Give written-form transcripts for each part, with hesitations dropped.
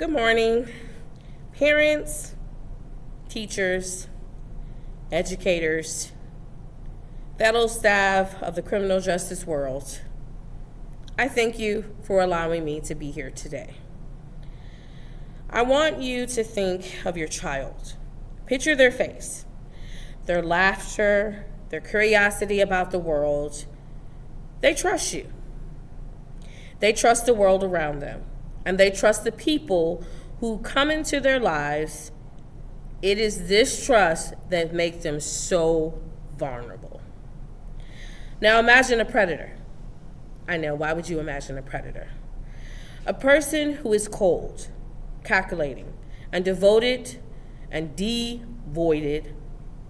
Good morning, parents, teachers, educators, fellow staff of the criminal justice world. I thank you for allowing me to be here today. I want you to think of your child. Picture their face, their laughter, their curiosity about the world. They trust you. They trust the world around them, and they trust the people who come into their lives. It is this trust that makes them so vulnerable. Now imagine a predator. I know, why would you imagine a predator? A person who is cold, calculating, and devoted and devoid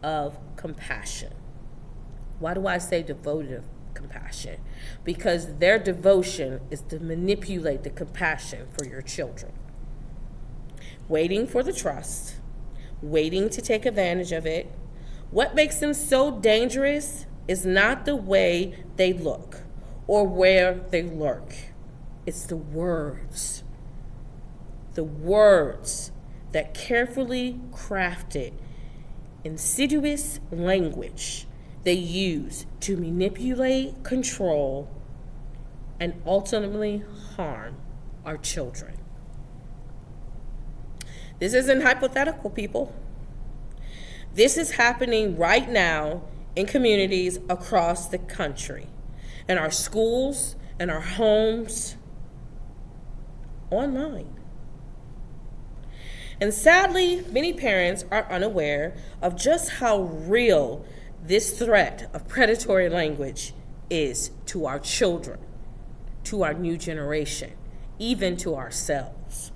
of compassion. Why do I say devoted of compassion? Because their devotion is to manipulate the compassion for your children. Waiting for the trust, waiting to take advantage of it. What makes them so dangerous is not the way they look or where they lurk. It's the words. The words that carefully crafted, insidious language they use to manipulate, control, and ultimately harm our children. This isn't hypothetical, people. This is happening right now in communities across the country, in our schools, in our homes, online. And sadly, many parents are unaware of just how real this threat of predatory language is to our children, to our new generation, even to ourselves.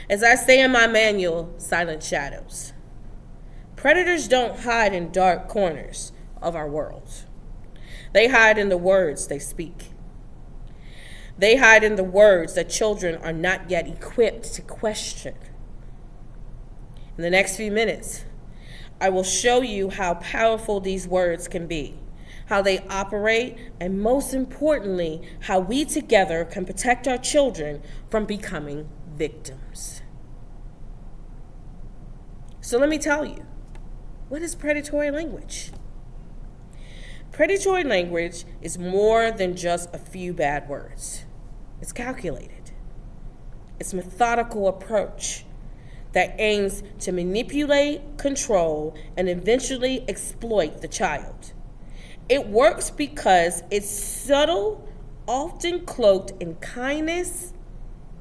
As I say in my manual, Silent Shadows, predators don't hide in dark corners of our world. They hide in the words they speak. They hide in the words that children are not yet equipped to question. In the next few minutes, I will show you how powerful these words can be, how they operate, and most importantly, how we together can protect our children from becoming victims. So let me tell you, what is predatory language? Predatory language is more than just a few bad words. It's calculated. It's a methodical approach that aims to manipulate, control, and eventually exploit the child. It works because it's subtle, often cloaked in kindness,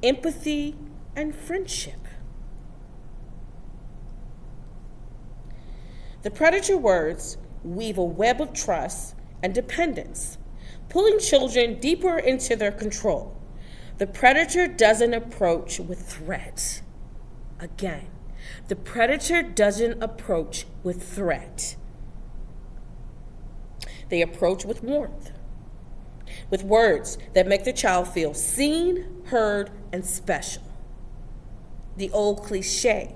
empathy, and friendship. The predator words weave a web of trust and dependence, pulling children deeper into their control. The predator doesn't approach with threat. Again, the predator doesn't approach with threat. They approach with warmth, with words that make the child feel seen, heard, and special. The old cliche,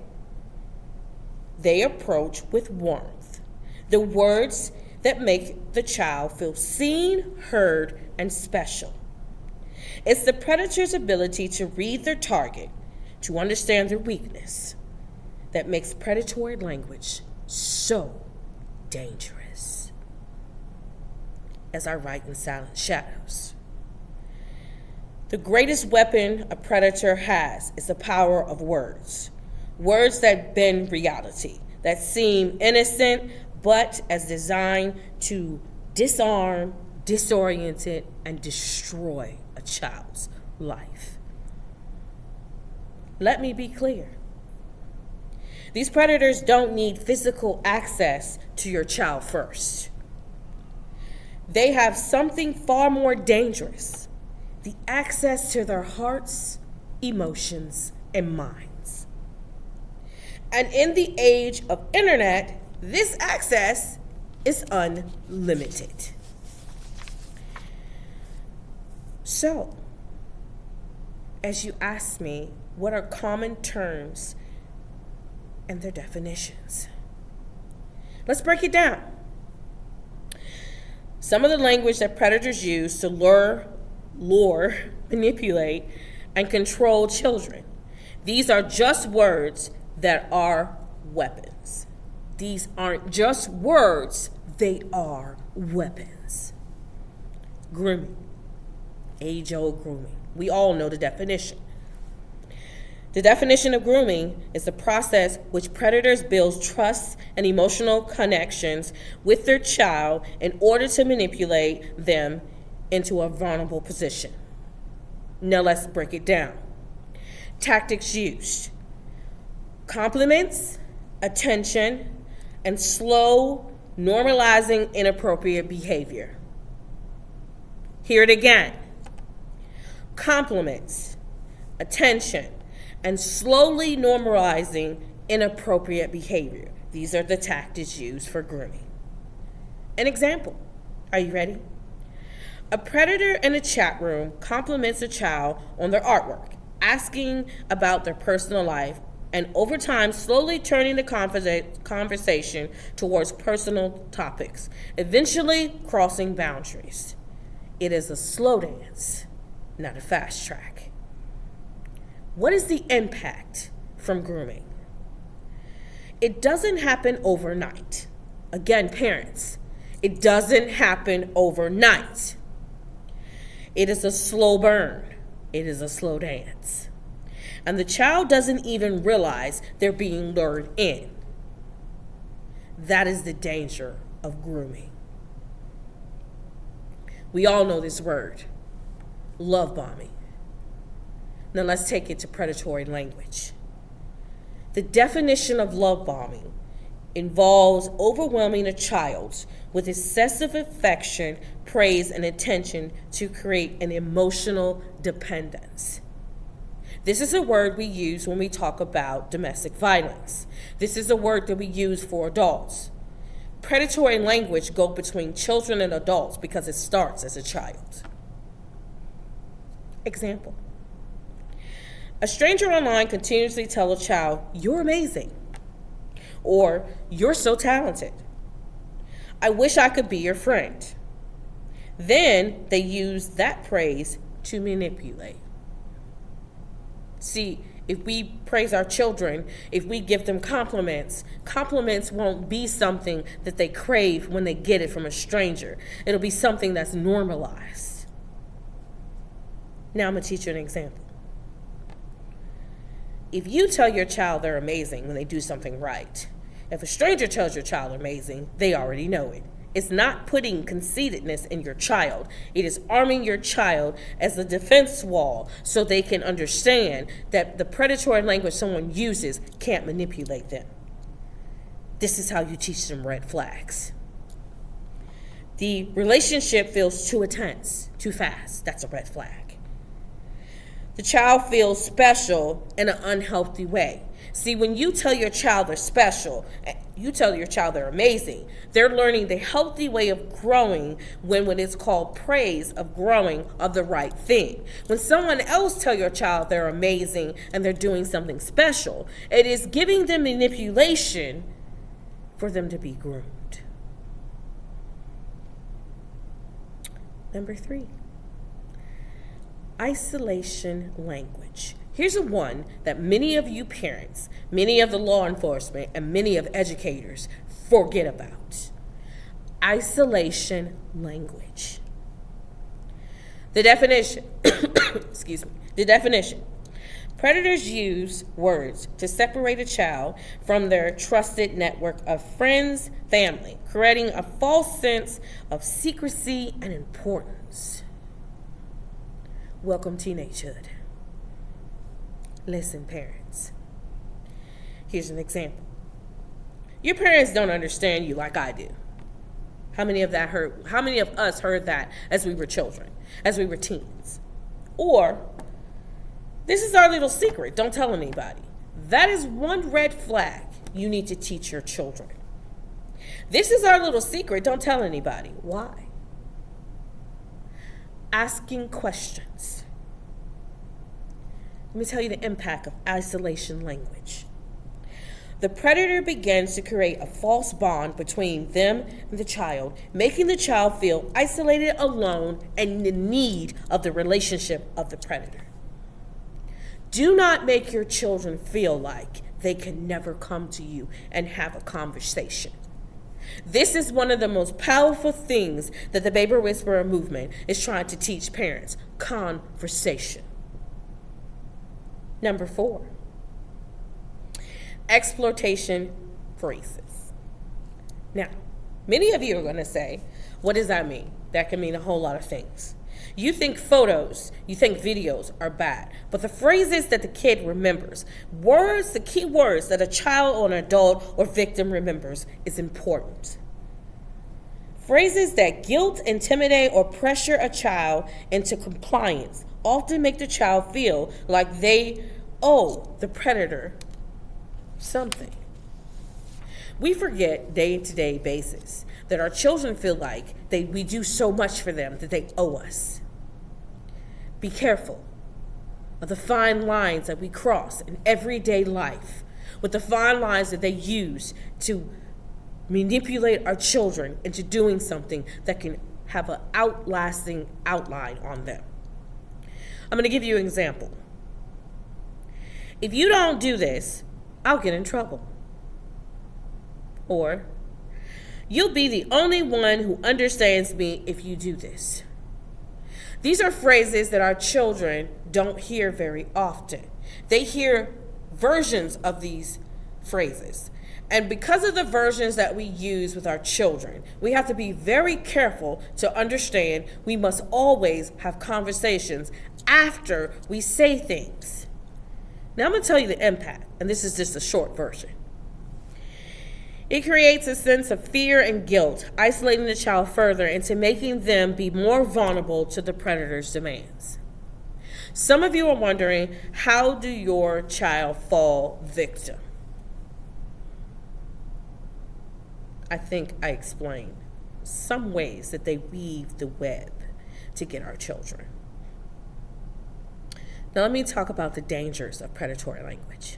they approach with warmth, the words that make the child feel seen, heard, and special. It's the predator's ability to read their target, to understand their weakness, that makes predatory language so dangerous. As I write in Silent Shadows, the greatest weapon a predator has is the power of words. Words that bend reality, that seem innocent, but as designed to disarm, disorient it, and destroy a child's life. Let me be clear. These predators don't need physical access to your child first. They have something far more dangerous, the access to their hearts, emotions, and minds. And in the age of internet, this access is unlimited. So, as you ask me, what are common terms and their definitions? Let's break it down. Some of the language that predators use to lure, manipulate, and control children. These are just words that are weapons. These aren't just words, they are weapons. Grooming. Age-old grooming. We all know the definition. The definition of grooming is the process which predators build trust and emotional connections with their child in order to manipulate them into a vulnerable position. Now let's break it down. Tactics used: compliments, attention, and slow normalizing inappropriate behavior. Hear it again. Compliments, attention, and slowly normalizing inappropriate behavior. These are the tactics used for grooming. An example. Are you ready? A predator in a chat room compliments a child on their artwork, asking about their personal life, and over time slowly turning the conversation towards personal topics, eventually crossing boundaries. It is a slow dance, not a fast track. What is the impact from grooming? It doesn't happen overnight. Again, parents, it doesn't happen overnight. It is a slow burn. It is a slow dance. And the child doesn't even realize they're being lured in. That is the danger of grooming. We all know this word, love bombing. Now let's take it to predatory language. The definition of love bombing involves overwhelming a child with excessive affection, praise, and attention to create an emotional dependence. This is a word we use when we talk about domestic violence. This is a word that we use for adults. Predatory language goes between children and adults because it starts as a child. Example. A stranger online continuously tells a child, "You're amazing," or "You're so talented." "I wish I could be your friend." Then they use that praise to manipulate. See, if we praise our children, if we give them compliments, compliments won't be something that they crave when they get it from a stranger. It'll be something that's normalized. Now I'm going to teach you an example. If you tell your child they're amazing when they do something right, if a stranger tells your child they're amazing, they already know it. It's not putting conceitedness in your child. It is arming your child as a defense wall so they can understand that the predatory language someone uses can't manipulate them. This is how you teach them red flags. The relationship feels too intense, too fast. That's a red flag. The child feels special in an unhealthy way. See, when you tell your child they're special, you tell your child they're amazing, they're learning the healthy way of growing when it's called praise of growing of the right thing. When someone else tell your child they're amazing and they're doing something special, it is giving them manipulation for them to be groomed. Number 3, isolation language. Here's a one that many of you parents, many of the law enforcement, and many of educators forget about. Isolation language. The definition, excuse me, the definition. Predators use words to separate a child from their trusted network of friends, family, creating a false sense of secrecy and importance. Welcome teenagehood. Listen, parents. Here's an example. Your parents don't understand you like I do. How many of us heard that as we were children, as we were teens? Or, this is our little secret, don't tell anybody. That is one red flag you need to teach your children. This is our little secret, don't tell anybody. Why? Asking questions. Let me tell you the impact of isolation language. The predator begins to create a false bond between them and the child, making the child feel isolated, alone, and in need of the relationship of the predator. Do not make your children feel like they can never come to you and have a conversation. This is one of the most powerful things that the Baby Whisperer movement is trying to teach parents: conversation. Number 4, exploitation phrases. Now, many of you are going to say, what does that mean? That can mean a whole lot of things. You think photos, you think videos are bad, but the phrases that the kid remembers, words, the key words that a child or an adult or victim remembers is important. Phrases that guilt, intimidate, or pressure a child into compliance often make the child feel like they owe the predator something. We forget day-to-day basis that our children feel like we do so much for them that they owe us. Be careful of the fine lines that we cross in everyday life, with the fine lines that they use to manipulate our children into doing something that can have an outlasting outline on them. I'm going to give you an example. If you don't do this, I'll get in trouble. Or, you'll be the only one who understands me if you do this. These are phrases that our children don't hear very often. They hear versions of these phrases. And because of the versions that we use with our children, we have to be very careful to understand we must always have conversations after we say things. Now I'm going to tell you the impact, and this is just a short version. It creates a sense of fear and guilt, isolating the child further into making them be more vulnerable to the predator's demands. Some of you are wondering, how do your child fall victim? I think I explained some ways that they weave the web to get our children. Now let me talk about the dangers of predatory language.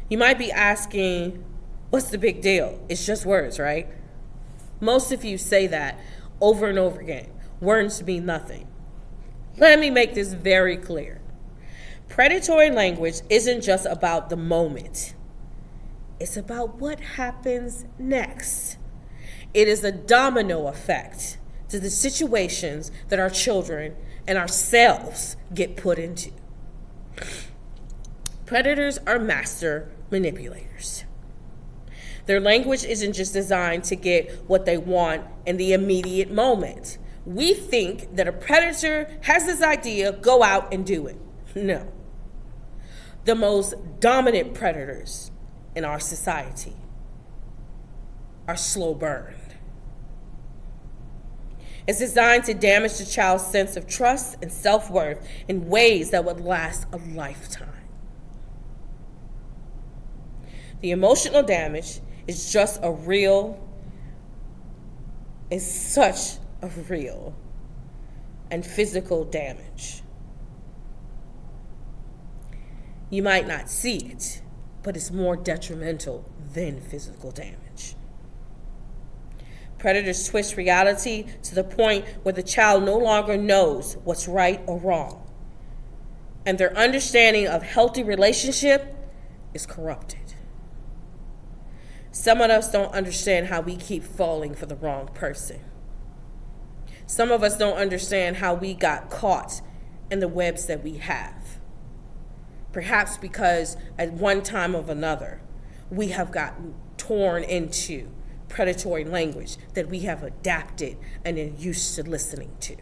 You might be asking, what's the big deal? It's just words, right? Most of you say that over and over again. Words mean nothing. Let me make this very clear. Predatory language isn't just about the moment. It's about what happens next. It is a domino effect to the situations that our children and ourselves get put into. Predators are master manipulators. Their language isn't just designed to get what they want in the immediate moment. We think that a predator has this idea, go out and do it. No. The most dominant predators in our society are slow burned. It's designed to damage the child's sense of trust and self-worth in ways that would last a lifetime. The emotional damage is such a real and physical damage. You might not see it, but it's more detrimental than physical damage. Predators twist reality to the point where the child no longer knows what's right or wrong, and their understanding of healthy relationship is corrupted. Some of us don't understand how we keep falling for the wrong person. Some of us don't understand how we got caught in the webs that we have. Perhaps because at one time or another, we have gotten torn into predatory language that we have adapted and are used to listening to.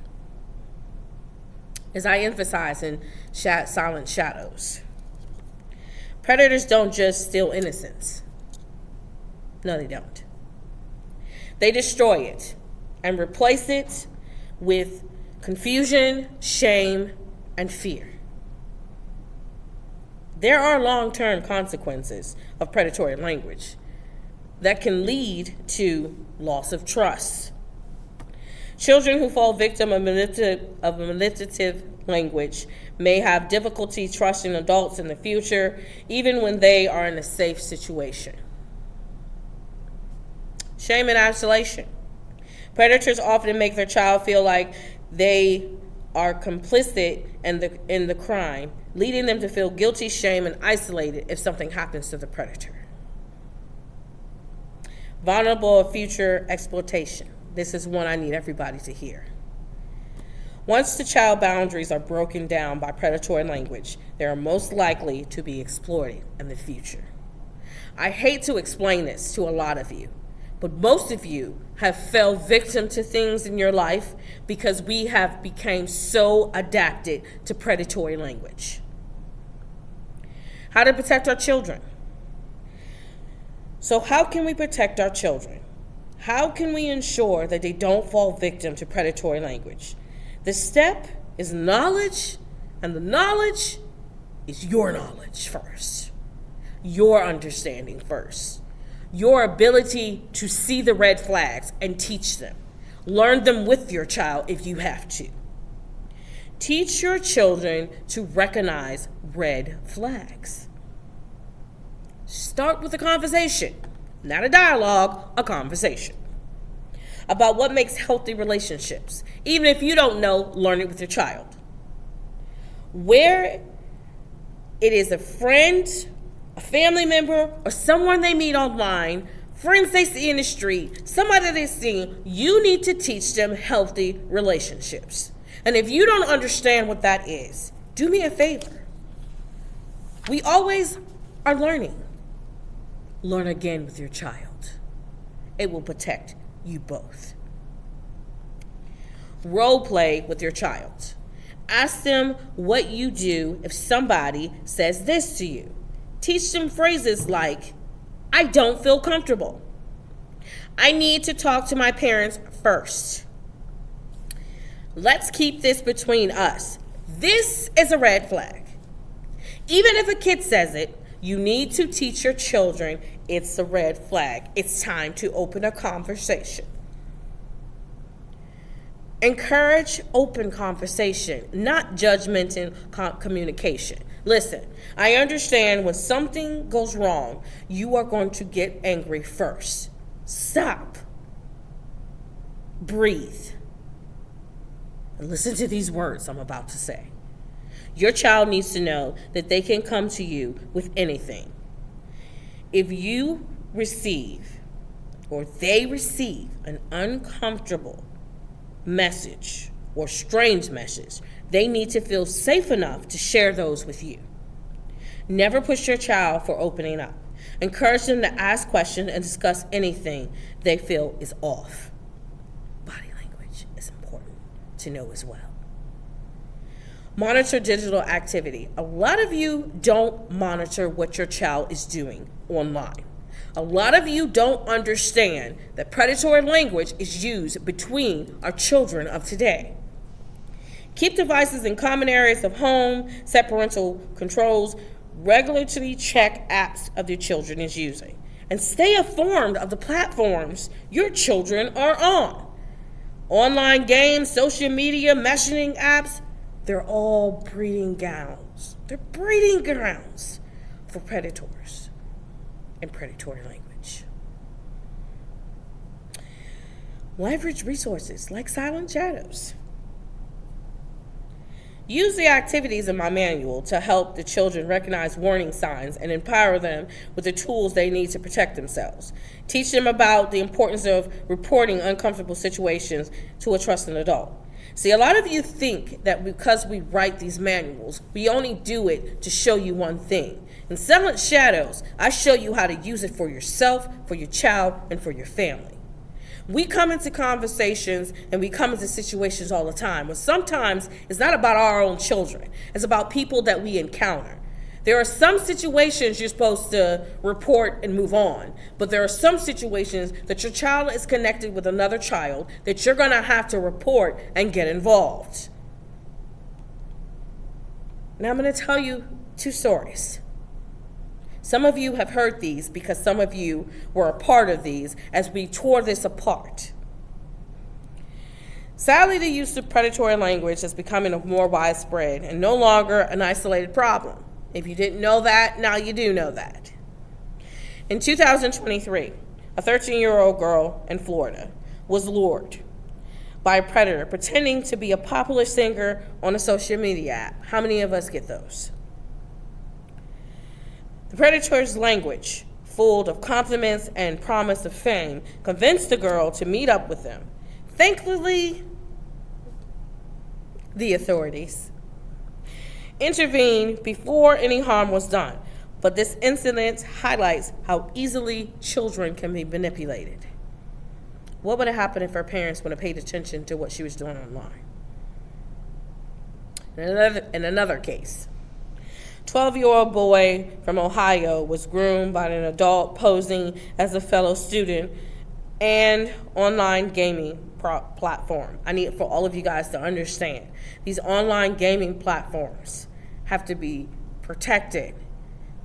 As I emphasize in Silent Shadows, predators don't just steal innocence. No, they don't. They destroy it and replace it with confusion, shame, and fear. There are long-term consequences of predatory language that can lead to loss of trust. Children who fall victim of manipulative language may have difficulty trusting adults in the future, even when they are in a safe situation. Shame and isolation. Predators often make their child feel like they are complicit in the crime, leading them to feel guilty, shame, and isolated if something happens to the predator. Vulnerable of future exploitation. This is one I need everybody to hear. Once the child boundaries are broken down by predatory language, they are most likely to be exploited in the future. I hate to explain this to a lot of you, but most of you have fell victim to things in your life because we have become so adapted to predatory language. How to protect our children. So how can we protect our children? How can we ensure that they don't fall victim to predatory language? The step is knowledge, and the knowledge is your knowledge first, your understanding first, your ability to see the red flags and teach them. Learn them with your child if you have to. Teach your children to recognize red flags. Start with a conversation, not a dialogue, a conversation about what makes healthy relationships. Even if you don't know, learn it with your child. Where it is a friend, a family member, or someone they meet online, friends they see in the street, somebody they see, you need to teach them healthy relationships. And if you don't understand what that is, do me a favor. We always are learning. Learn again with your child. It will protect you both. Role play with your child. Ask them what you do if somebody says this to you. Teach them phrases like, I don't feel comfortable. I need to talk to my parents first. Let's keep this between us. This is a red flag. Even if a kid says it, you need to teach your children it's a red flag. It's time to open a conversation. Encourage open conversation, not judgment and communication. Listen, I understand when something goes wrong, you are going to get angry first. Stop. Breathe. And listen to these words I'm about to say. Your child needs to know that they can come to you with anything. If you receive or they receive an uncomfortable message or strange message, they need to feel safe enough to share those with you. Never push your child for opening up. Encourage them to ask questions and discuss anything they feel is off. Body language is important to know as well. Monitor digital activity. A lot of you don't monitor what your child is doing online. A lot of you don't understand that predatory language is used between our children of today. Keep devices in common areas of home, set parental controls, regularly check apps of your children is using, and stay informed of the platforms your children are on. Online games, social media, messaging apps, they're all breeding grounds. They're breeding grounds for predators and predatory language. Leverage resources like Silent Shadows. Use the activities in my manual to help the children recognize warning signs and empower them with the tools they need to protect themselves. Teach them about the importance of reporting uncomfortable situations to a trusted adult. See, a lot of you think that because we write these manuals, we only do it to show you one thing. In Silent Shadows, I show you how to use it for yourself, for your child, and for your family. We come into conversations and we come into situations all the time, but sometimes it's not about our own children. It's about people that we encounter. There are some situations you're supposed to report and move on, but there are some situations that your child is connected with another child that you're going to have to report and get involved. Now I'm going to tell you two stories. Some of you have heard these because some of you were a part of these as we tore this apart. Sadly, the use of predatory language is becoming more widespread and no longer an isolated problem. If you didn't know that, now you do know that. In 2023, a 13-year-old girl in Florida was lured by a predator pretending to be a popular singer on a social media app. How many of us get those? The predator's language, full of compliments and promise of fame, convinced the girl to meet up with them. Thankfully, the authorities intervened before any harm was done, but this incident highlights how easily children can be manipulated. What would have happened if her parents would have paid attention to what she was doing online? In another case, 12-year-old boy from Ohio was groomed by an adult posing as a fellow student and online gaming platform. I need for all of you guys to understand, these online gaming platforms have to be protected.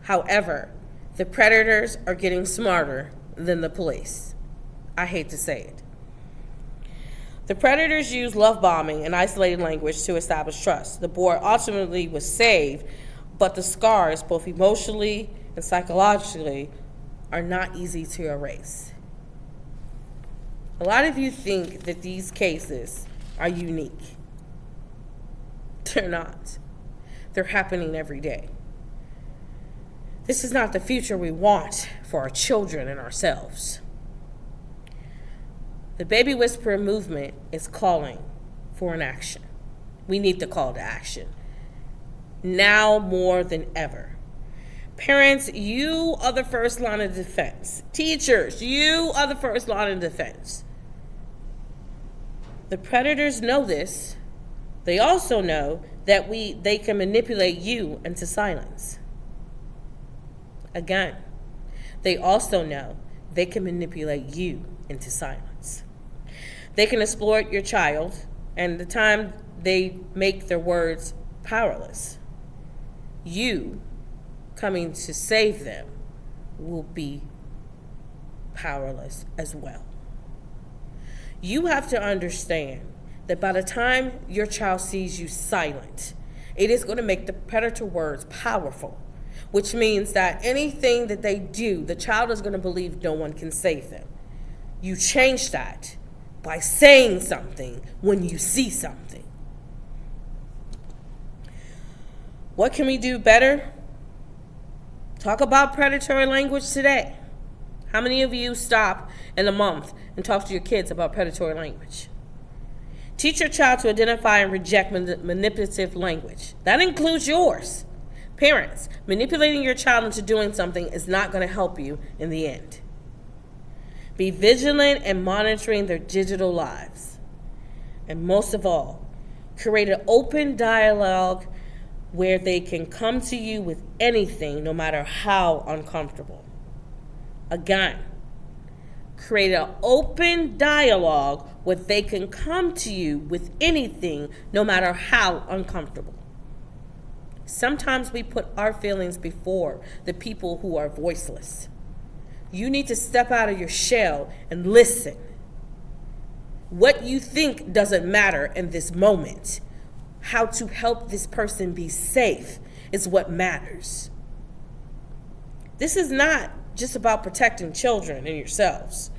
However, the predators are getting smarter than the police. I hate to say it. The predators use love bombing and isolated language to establish trust. The boy ultimately was saved, but the scars, both emotionally and psychologically, are not easy to erase. A lot of you think that these cases are unique. They're not. They're happening every day. This is not the future we want for our children and ourselves. The Baby Whisperer movement is calling for an action. We need the call to action. Now more than ever. Parents, you are the first line of defense. Teachers, you are the first line of defense. The predators know this. They also know that they can manipulate you into silence. Again, they also know they can manipulate you into silence. They can exploit your child, and the time they make their words powerless, you coming to save them will be powerless as well. You have to understand that by the time your child sees you silent, it is going to make the predator words powerful, which means that anything that they do, the child is going to believe no one can save them. You change that by saying something when you see something. What can we do better? Talk about predatory language today. How many of you stop in a month and talk to your kids about predatory language? Teach your child to identify and reject manipulative language. That includes yours. Parents, manipulating your child into doing something is not going to help you in the end. Be vigilant in monitoring their digital lives. And most of all, create an open dialogue where they can come to you with anything, no matter how uncomfortable. Again, create an open dialogue where they can come to you with anything, no matter how uncomfortable. Sometimes we put our feelings before the people who are voiceless. You need to step out of your shell and listen. What you think doesn't matter in this moment. How to help this person be safe is what matters. This is not just about protecting children and yourselves.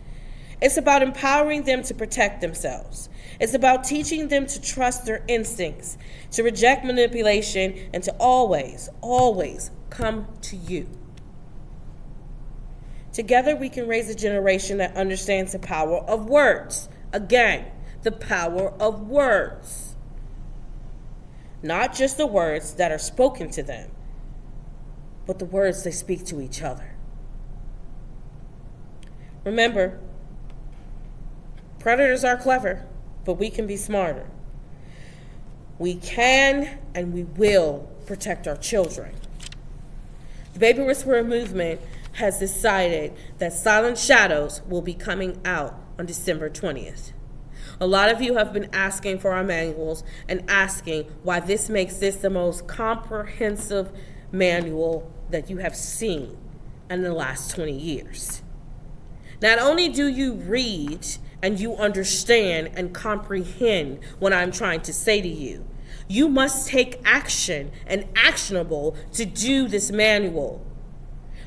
It's about empowering them to protect themselves. It's about teaching them to trust their instincts, to reject manipulation, and to always, always come to you. Together we can raise a generation that understands the power of words. Again, the power of words. Not just the words that are spoken to them, but the words they speak to each other. Remember, predators are clever, but we can be smarter. We can and we will protect our children. The Baby Whisperer movement has decided that Silent Shadows will be coming out on December 20th. A lot of you have been asking for our manuals and asking why this makes this the most comprehensive manual that you have seen in the last 20 years. Not only do you read and you understand and comprehend what I'm trying to say to you, you must take action and actionable to do this manual.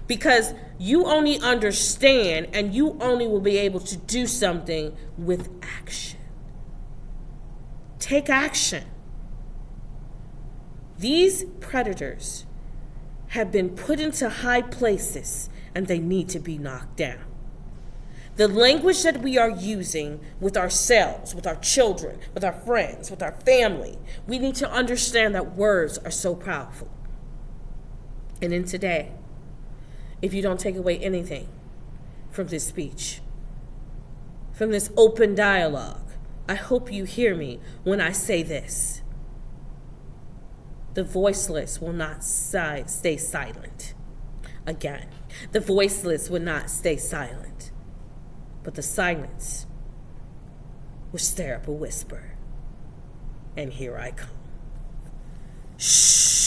Because you only understand and you only will be able to do something with action. Take action. These predators have been put into high places and they need to be knocked down. The language that we are using with ourselves, with our children, with our friends, with our family, we need to understand that words are so powerful. And in today, if you don't take away anything from this speech, from this open dialogue, I hope you hear me when I say this. The voiceless will not stay silent. Again, the voiceless will not stay silent, but the silence will stir up a whisper. And here I come. Shh.